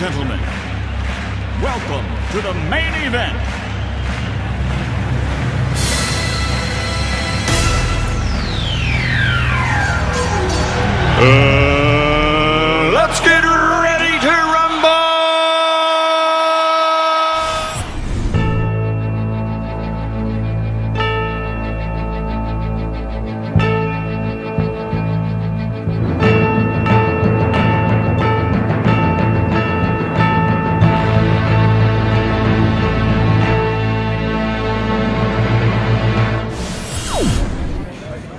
gentlemen, welcome to the main event. Let's get ready to rumble!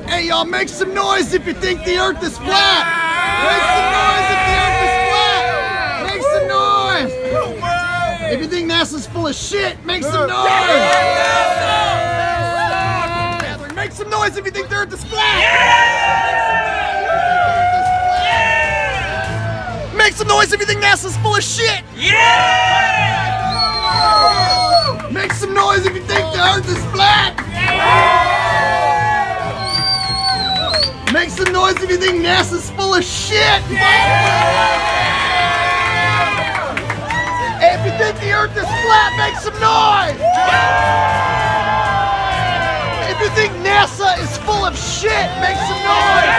Hey, y'all, make some noise if you think the Earth is flat! Make some noise if the Earth is flat! Make some noise! If you think NASA's full of shit, make some noise! Make some noise if you think the Earth is flat! Make some noise if you think NASA's full of shit! Make some noise if you think the Earth is flat! Make some noise if you think NASA's full of shit! If you think the Earth is flat, make some noise! If you think NASA is full of shit, make some noise!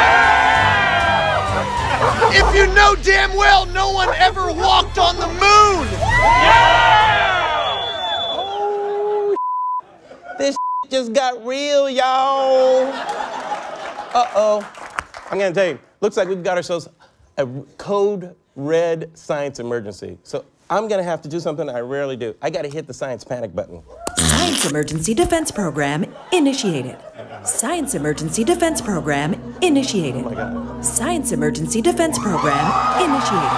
If you know damn well no one ever walked on the moon! Oh, this just got real, y'all. Uh-oh. I'm gonna tell you, looks like we've got ourselves a code red science emergency. So I'm gonna have to do something I rarely do. I gotta hit the science panic button. Science Emergency Defense Program initiated. Science Emergency Defense Program initiated. Oh my God. Science Emergency Defense Program initiated.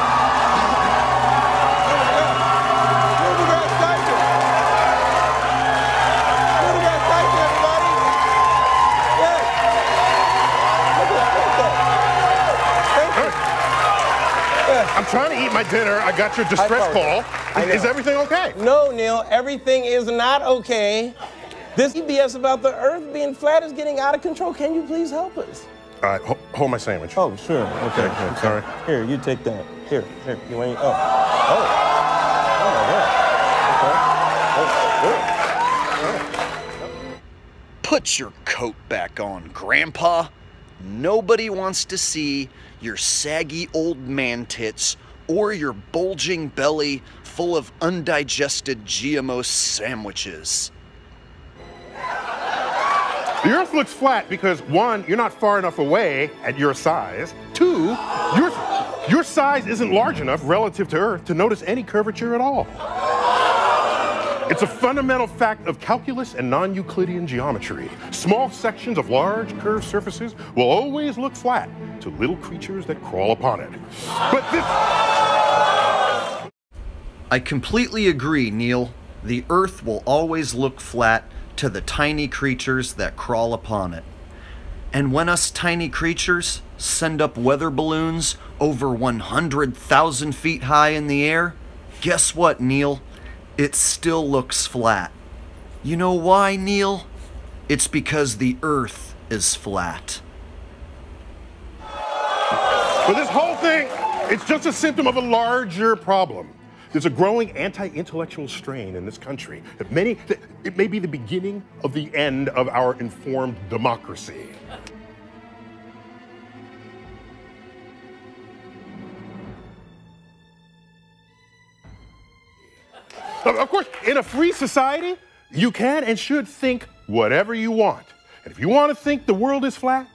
I'm trying to eat my dinner. I got your distress call. Is everything okay? No, Neil, everything is not okay. This BS about the Earth being flat is getting out of control. Can you please help us? Hold my sandwich. Oh, sure. Okay. Sorry. Here, you take that. Here. You want? Oh my God. Put your coat back on, Grandpa. Nobody wants to see your saggy old man tits or your bulging belly full of undigested GMO sandwiches. The Earth looks flat because, one, you're not far enough away at your size. Two, your size isn't large enough relative to Earth to notice any curvature at all. It's a fundamental fact of calculus and non-Euclidean geometry. Small sections of large curved surfaces will always look flat to little creatures that crawl upon it. But this... I completely agree, Neil. The Earth will always look flat to the tiny creatures that crawl upon it. And when us tiny creatures send up weather balloons over 100,000 feet high in the air, guess what, Neil? It still looks flat. You know why, Neil? It's because the Earth is flat. But this whole thing, it's just a symptom of a larger problem. There's a growing anti-intellectual strain in this country. It may be the beginning of the end of our informed democracy. Of course, in a free society, you can and should think whatever you want. And if you want to think the world is flat,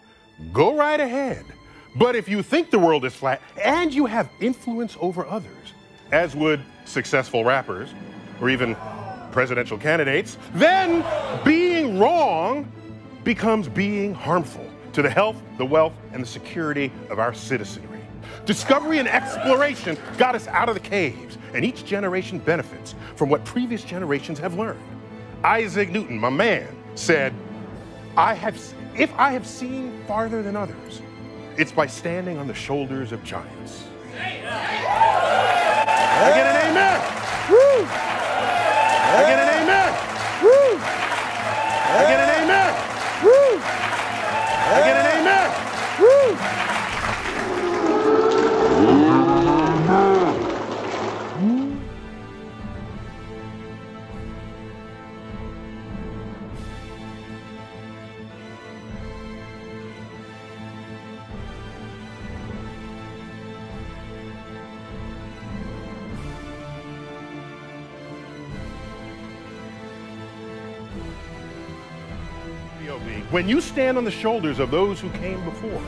go right ahead. But if you think the world is flat and you have influence over others, as would successful rappers or even presidential candidates, then being wrong becomes being harmful to the health, the wealth, and the security of our citizenry. Discovery and exploration got us out of the caves, and each generation benefits from what previous generations have learned. Isaac Newton, my man, said, if I have seen farther than others, it's by standing on the shoulders of giants. I get an amen. Woo. I get an amen. Woo. I get an amen. Woo. I get an amen. Woo. gravity, when you stand on the shoulders of those who came before,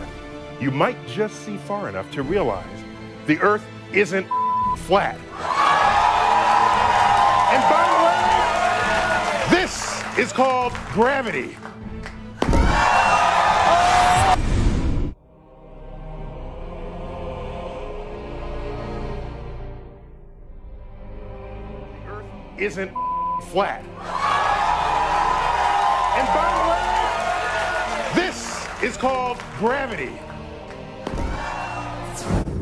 you might just see far enough to realize the Earth isn't flat. And by the way, this is called gravity. The Earth isn't flat. And by the way, this is called gravity.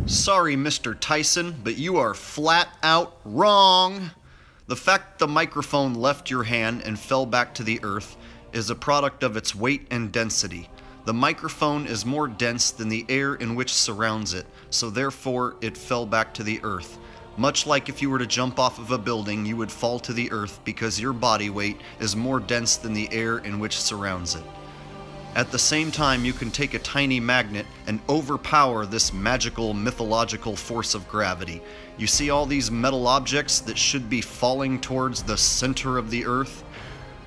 Sorry, Mr. Tyson, but you are flat out wrong. The fact the microphone left your hand and fell back to the earth is a product of its weight and density. The microphone is more dense than the air in which surrounds it, so therefore it fell back to the earth. Much like if you were to jump off of a building, you would fall to the earth because your body weight is more dense than the air in which surrounds it. At the same time, you can take a tiny magnet and overpower this magical, mythological force of gravity. You see all these metal objects that should be falling towards the center of the earth?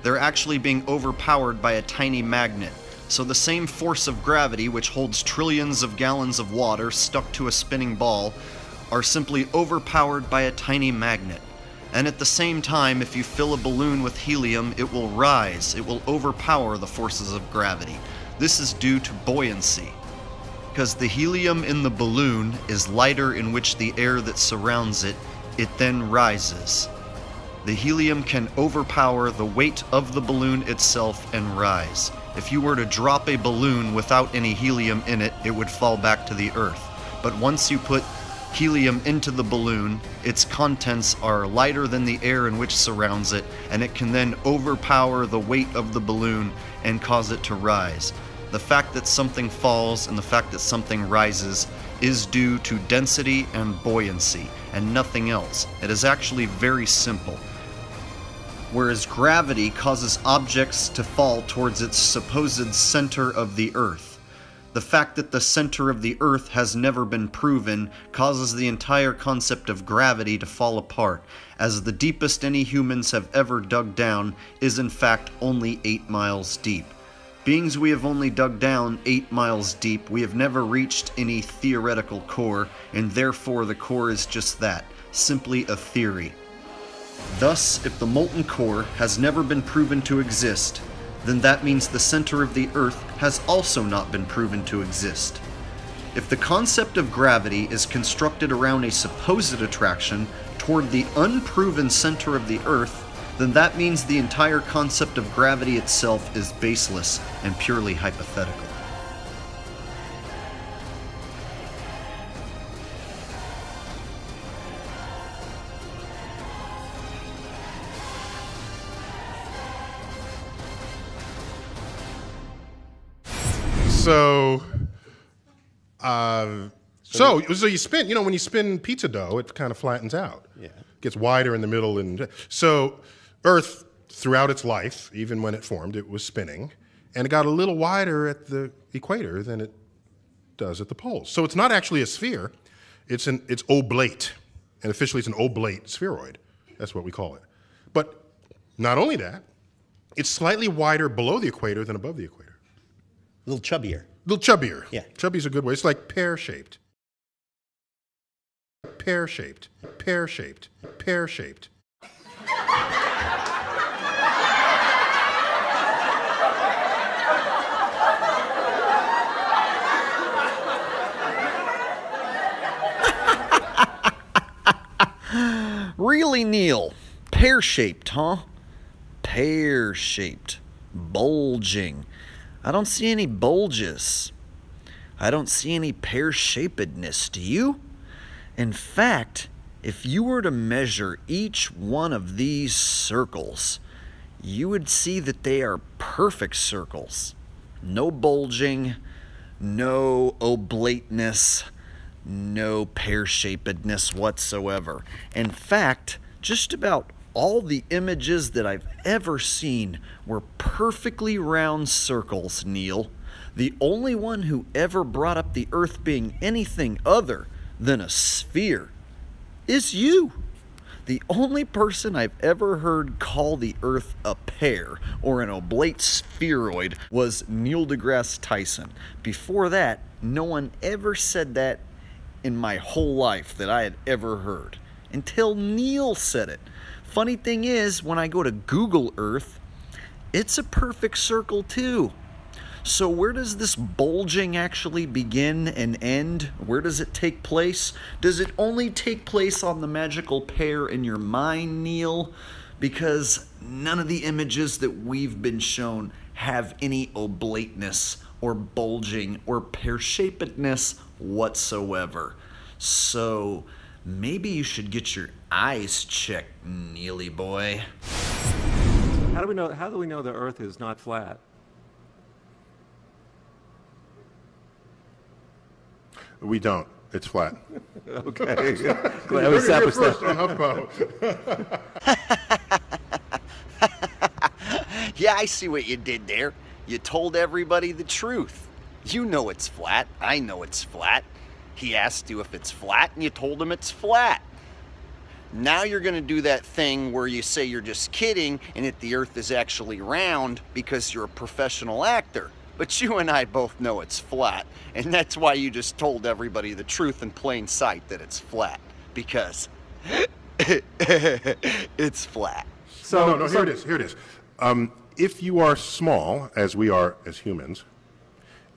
They're actually being overpowered by a tiny magnet. So the same force of gravity, which holds trillions of gallons of water stuck to a spinning ball, are simply overpowered by a tiny magnet. And at the same time, if you fill a balloon with helium, it will rise. It will overpower the forces of gravity. This is due to buoyancy. Because the helium in the balloon is lighter in which the air that surrounds it, it then rises. The helium can overpower the weight of the balloon itself and rise. If you were to drop a balloon without any helium in it, it would fall back to the earth. But once you put helium into the balloon, its contents are lighter than the air in which surrounds it, and it can then overpower the weight of the balloon and cause it to rise. The fact that something falls and the fact that something rises is due to density and buoyancy, and nothing else. It is actually very simple. Whereas gravity causes objects to fall towards its supposed center of the earth. The fact that the center of the earth has never been proven causes the entire concept of gravity to fall apart, as the deepest any humans have ever dug down is in fact only 8 miles deep. Being we have only dug down 8 miles deep, we have never reached any theoretical core, and therefore the core is just that, simply a theory. Thus, if the molten core has never been proven to exist, then that means the center of the earth has also not been proven to exist. If the concept of gravity is constructed around a supposed attraction toward the unproven center of the earth, then that means the entire concept of gravity itself is baseless and purely hypothetical. So you spin, when you spin pizza dough, it kind of flattens out. Yeah. Gets wider in the middle. And so Earth, throughout its life, even when it formed, it was spinning. And it got a little wider at the equator than it does at the poles. So it's not actually a sphere. It's oblate. And officially it's an oblate spheroid. That's what we call it. But not only that, it's slightly wider below the equator than above the equator. A little chubbier. A little chubbier. Yeah. Chubby's a good way. It's like pear-shaped. Pear-shaped. Pear-shaped. Pear-shaped. Really, Neil? Pear-shaped, huh? Pear-shaped. Bulging. I don't see any bulges. I don't see any pear-shapedness, do you? In fact, if you were to measure each one of these circles, you would see that they are perfect circles. No bulging, no oblateness, no pear-shapedness whatsoever. In fact, just about all the images that I've ever seen were perfectly round circles, Neil. The only one who ever brought up the Earth being anything other than a sphere is you. The only person I've ever heard call the Earth a pear or an oblate spheroid was Neil deGrasse Tyson. Before that, no one ever said that in my whole life that I had ever heard. Until Neil said it. Funny thing is, when I go to Google Earth, it's a perfect circle too. So where does this bulging actually begin and end? Where does it take place? Does it only take place on the magical pear in your mind, Neil? Because none of the images that we've been shown have any oblateness or bulging or pear-shapedness whatsoever. So maybe you should get your eyes checked, Neely boy. How do we know the Earth is not flat? We don't. It's flat. Okay. Glad we established that. Yeah, I see what you did there. You told everybody the truth. You know it's flat. I know it's flat. He asked you if it's flat, and you told him it's flat. Now you're going to do that thing where you say you're just kidding and that the Earth is actually round because you're a professional actor. But you and I both know it's flat, and that's why you just told everybody the truth in plain sight that it's flat, because it's flat. So, no, here it is. If you are small, as we are as humans,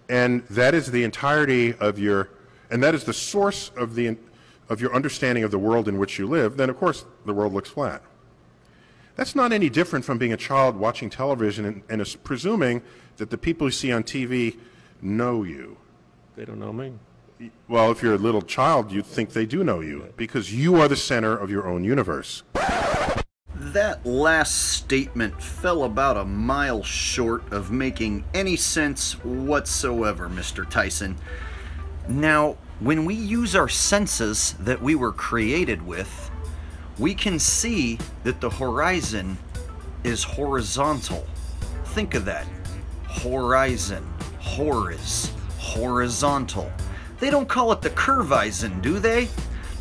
and that is the entirety of your, and that is the source of your understanding of the world in which you live, then of course the world looks flat. That's not any different from being a child watching television and is presuming that the people you see on TV know you. They don't know me. Well, if you're a little child, you think they do know you, because you are the center of your own universe. That last statement fell about a mile short of making any sense whatsoever, Mr. Tyson. Now, when we use our senses that we were created with, we can see that the horizon is horizontal. Think of that. Horizon, horizontal. They don't call it the curvizon, do they?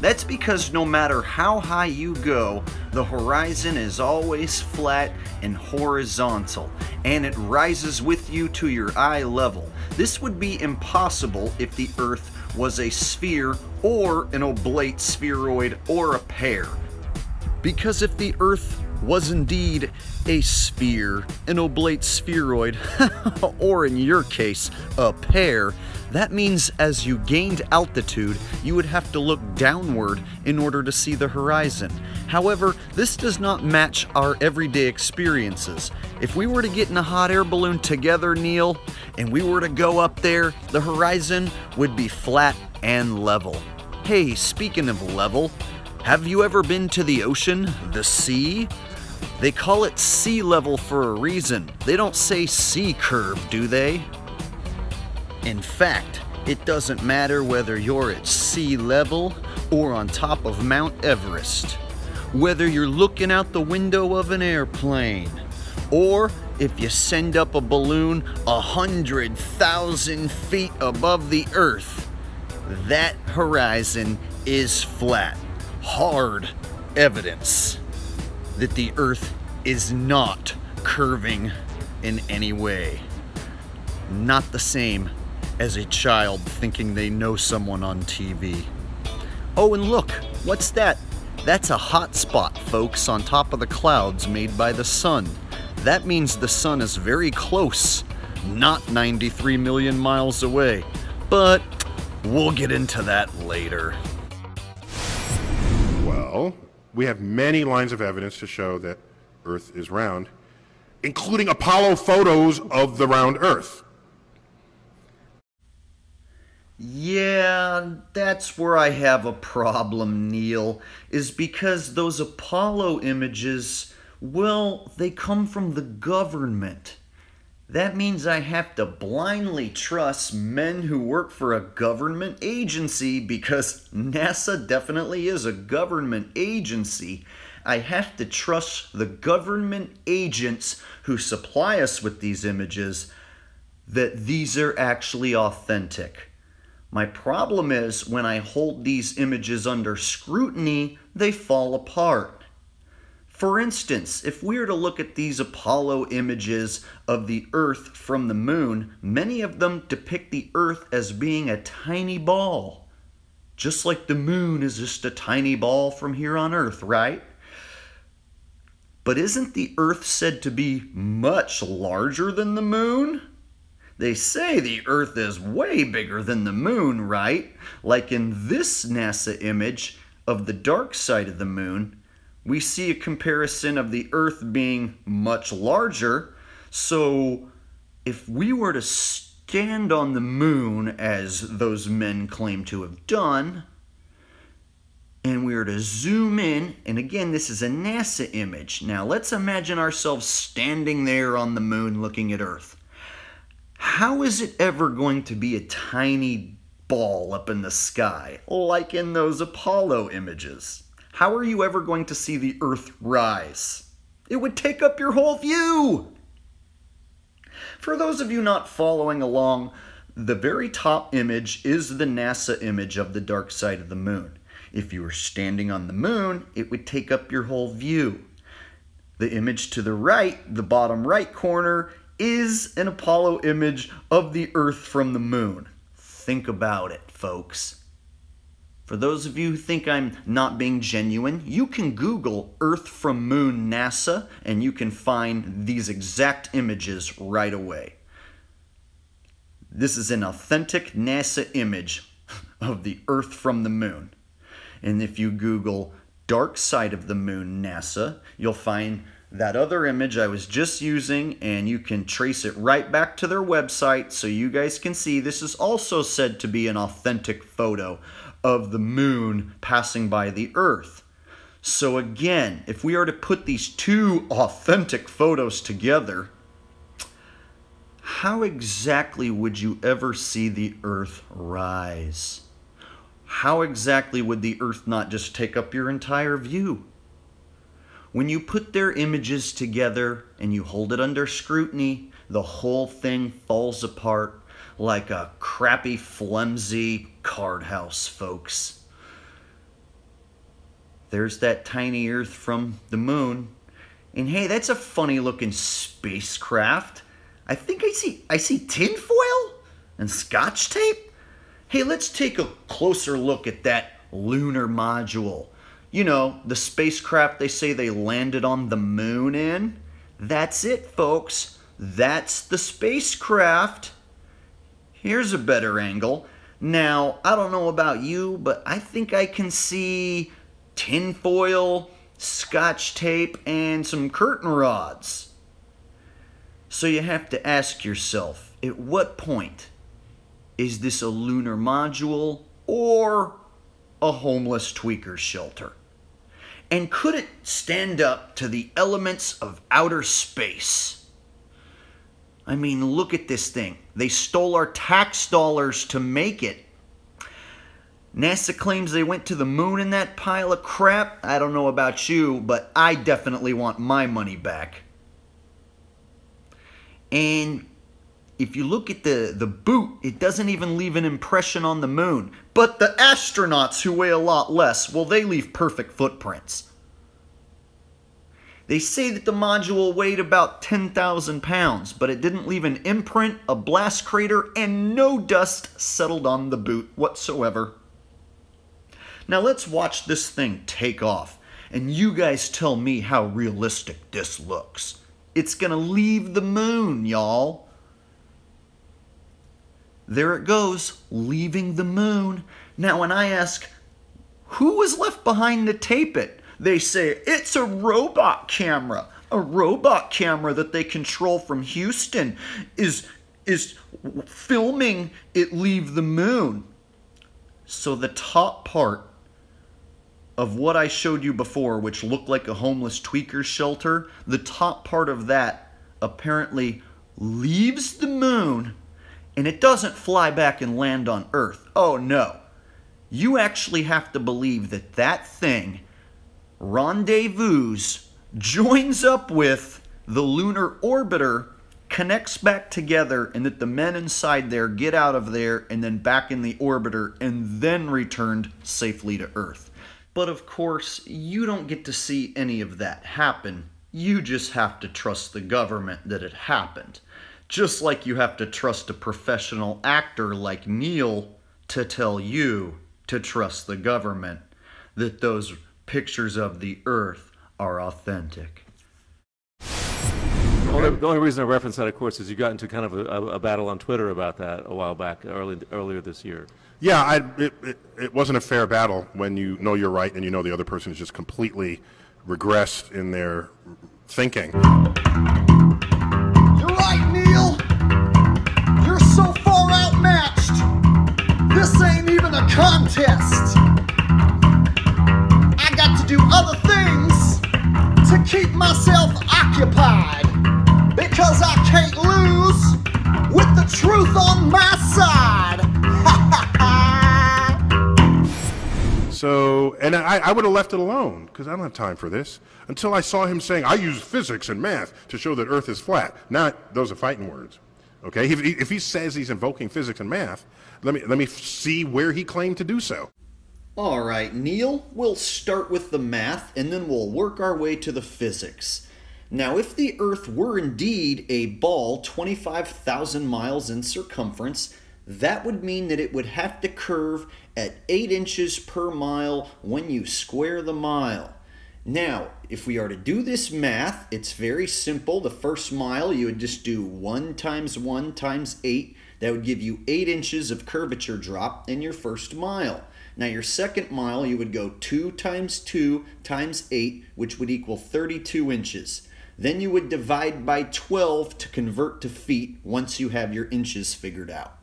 That's because no matter how high you go, the horizon is always flat and horizontal, and it rises with you to your eye level. This would be impossible if the Earth was a sphere or an oblate spheroid or a pear. Because if the Earth was indeed a sphere, an oblate spheroid, or in your case, a pear, that means as you gained altitude, you would have to look downward in order to see the horizon. However, this does not match our everyday experiences. If we were to get in a hot air balloon together, Neil, and we were to go up there, the horizon would be flat and level. Hey, speaking of level, have you ever been to the ocean, the sea? They call it sea level for a reason. They don't say sea curve, do they? In fact, it doesn't matter whether you're at sea level or on top of Mount Everest, whether you're looking out the window of an airplane, or if you send up a balloon 100,000 feet above the Earth, that horizon is flat. Hard evidence that the Earth is not curving in any way. Not the same as a child thinking they know someone on TV. Oh, and look, what's that? That's a hot spot, folks, on top of the clouds made by the sun. That means the sun is very close, not 93 million miles away. But we'll get into that later. Well, we have many lines of evidence to show that Earth is round, including Apollo photos of the round Earth. Yeah, that's where I have a problem, Neil, is because those Apollo images, well, they come from the government. That means I have to blindly trust men who work for a government agency, because NASA definitely is a government agency. I have to trust the government agents who supply us with these images that these are actually authentic. My problem is when I hold these images under scrutiny, they fall apart. For instance, if we were to look at these Apollo images of the Earth from the moon, many of them depict the Earth as being a tiny ball. Just like the moon is just a tiny ball from here on Earth, right? But isn't the Earth said to be much larger than the moon? They say the Earth is way bigger than the moon, right? Like in this NASA image of the dark side of the moon, we see a comparison of the Earth being much larger. So if we were to stand on the moon, as those men claim to have done, and we were to zoom in, and again, this is a NASA image. Now, let's imagine ourselves standing there on the moon looking at Earth. How is it ever going to be a tiny ball up in the sky, like in those Apollo images? How are you ever going to see the Earth rise? It would take up your whole view. For those of you not following along, the very top image is the NASA image of the dark side of the moon. If you were standing on the moon, it would take up your whole view. The image to the right, the bottom right corner, is an Apollo image of the Earth from the moon. Think about it, folks. For those of you who think I'm not being genuine, you can Google Earth from Moon NASA and you can find these exact images right away. This is an authentic NASA image of the Earth from the moon. And if you Google dark side of the moon NASA, you'll find that other image I was just using, and you can trace it right back to their website so you guys can see this is also said to be an authentic photo of the moon passing by the Earth. So again, if we are to put these two authentic photos together, how exactly would you ever see the Earth rise? How exactly would the Earth not just take up your entire view? When you put their images together and you hold it under scrutiny, the whole thing falls apart like a crappy, flimsy card house, folks. There's that tiny Earth from the moon. And hey, that's a funny looking spacecraft. I think I see tinfoil and scotch tape. Hey, let's take a closer look at that lunar module. You know, the spacecraft they say they landed on the moon in. That's it, folks. That's the spacecraft. Here's a better angle. Now, I don't know about you, but I think I can see tinfoil, scotch tape, and some curtain rods. So you have to ask yourself, at what point is this a lunar module or a homeless tweaker shelter? And could it stand up to the elements of outer space? I mean, look at this thing. They stole our tax dollars to make it. NASA claims they went to the moon in that pile of crap. I don't know about you, but I definitely want my money back. And if you look at the boot, it doesn't even leave an impression on the moon. But the astronauts who weigh a lot less, well, they leave perfect footprints. They say that the module weighed about 10,000 pounds, but it didn't leave an imprint, a blast crater, and no dust settled on the boot whatsoever. Now let's watch this thing take off, and you guys tell me how realistic this looks. It's gonna leave the moon, y'all. There it goes, leaving the moon. Now when I ask, who was left behind to tape it? They say, it's a robot camera. A robot camera that they control from Houston is filming it leave the moon. So the top part of what I showed you before, which looked like a homeless tweaker shelter, the top part of that apparently leaves the moon, and it doesn't fly back and land on Earth. Oh no. You actually have to believe that that thing rendezvous, joins up with the lunar orbiter, connects back together and that the men inside there get out of there and then back in the orbiter and then returned safely to Earth. But of course, you don't get to see any of that happen. You just have to trust the government that it happened. Just like you have to trust a professional actor like Neil to tell you to trust the government that those pictures of the Earth are authentic. The only reason I reference that, of course, is you got into kind of a battle on Twitter about that a while back, earlier this year. Yeah, it wasn't a fair battle when you know you're right and you know the other person is just completely regressed in their thinking. You're right, Neil. You're so far outmatched. This ain't even a contest. I got to do other things to keep myself occupied. Because I can't lose with the truth on my side. So, and I would have left it alone, because I don't have time for this, until I saw him saying, I use physics and math to show that Earth is flat. Not, those are fighting words. Okay, if he says he's invoking physics and math, let me see where he claimed to do so. All right, Neil, we'll start with the math, and then we'll work our way to the physics. Now, if the Earth were indeed a ball 25,000 miles in circumference, that would mean that it would have to curve at 8 inches per mile when you square the mile. Now, if we are to do this math, it's very simple. The first mile, you would just do 1 times 1 times 8. That would give you 8 inches of curvature drop in your first mile. Now, your second mile, you would go 2 times 2 times 8, which would equal 32 inches. Then you would divide by 12 to convert to feet once you have your inches figured out.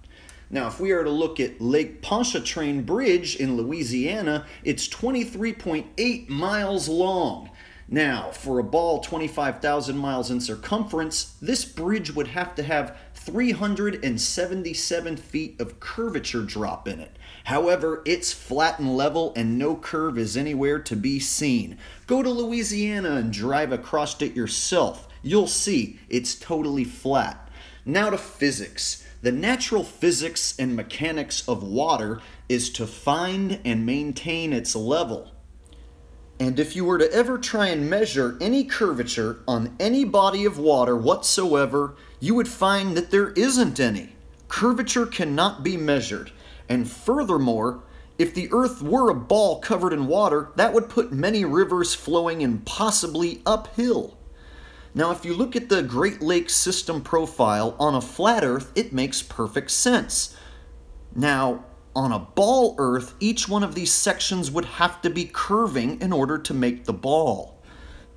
Now, if we are to look at Lake Pontchartrain Bridge in Louisiana, it's 23.8 miles long. Now, for a ball 25,000 miles in circumference, this bridge would have to have 377 feet of curvature drop in it. However, it's flat and level and no curve is anywhere to be seen. Go to Louisiana and drive across it yourself. You'll see it's totally flat. Now to physics. The natural physics and mechanics of water is to find and maintain its level. And if you were to ever try and measure any curvature on any body of water whatsoever, you would find that there isn't any. Curvature cannot be measured. And furthermore, if the Earth were a ball covered in water, that would put many rivers flowing impossibly uphill. Now, if you look at the Great Lakes system profile on a flat Earth, it makes perfect sense. Now, on a ball Earth, each one of these sections would have to be curving in order to make the ball.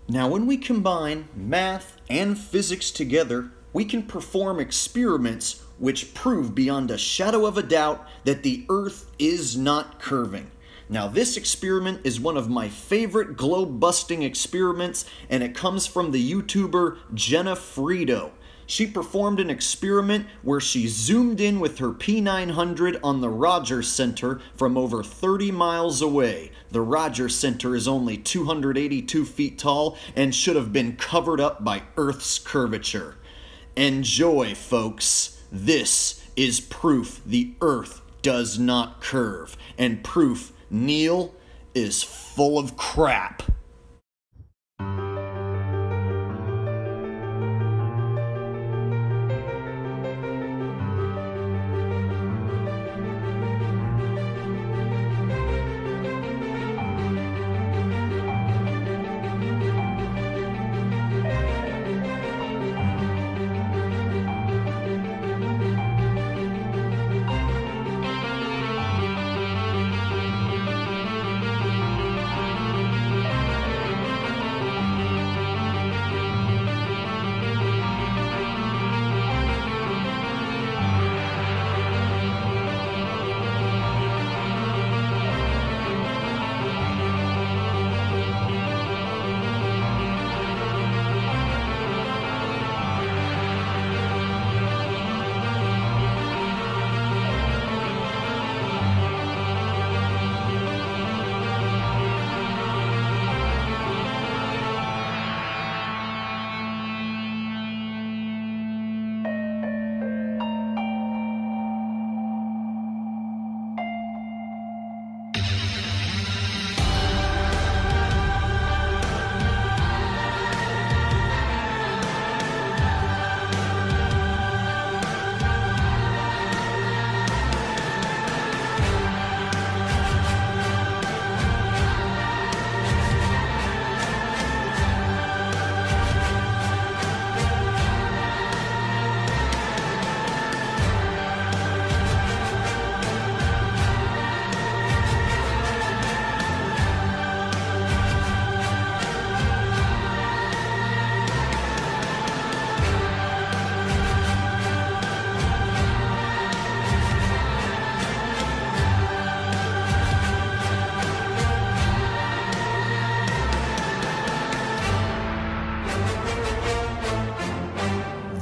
Now, when we combine math and physics together, we can perform experiments which prove beyond a shadow of a doubt that the Earth is not curving. Now, this experiment is one of my favorite globe-busting experiments, and it comes from the YouTuber Jenna Frito. She performed an experiment where she zoomed in with her P900 on the Rogers Center from over 30 miles away. The Rogers Center is only 282 feet tall and should have been covered up by Earth's curvature. Enjoy, folks. This is proof the Earth does not curve, and proof Neil is full of crap.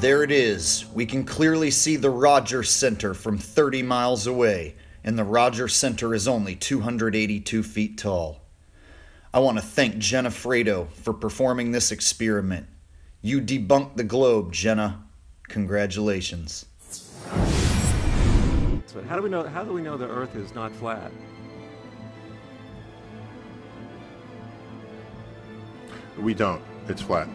There it is. We can clearly see the Rogers Center from 30 miles away, and the Rogers Center is only 282 feet tall. I want to thank Jenna Fredo for performing this experiment. You debunked the globe, Jenna. Congratulations. So how do we know the Earth is not flat? We don't. It's flat.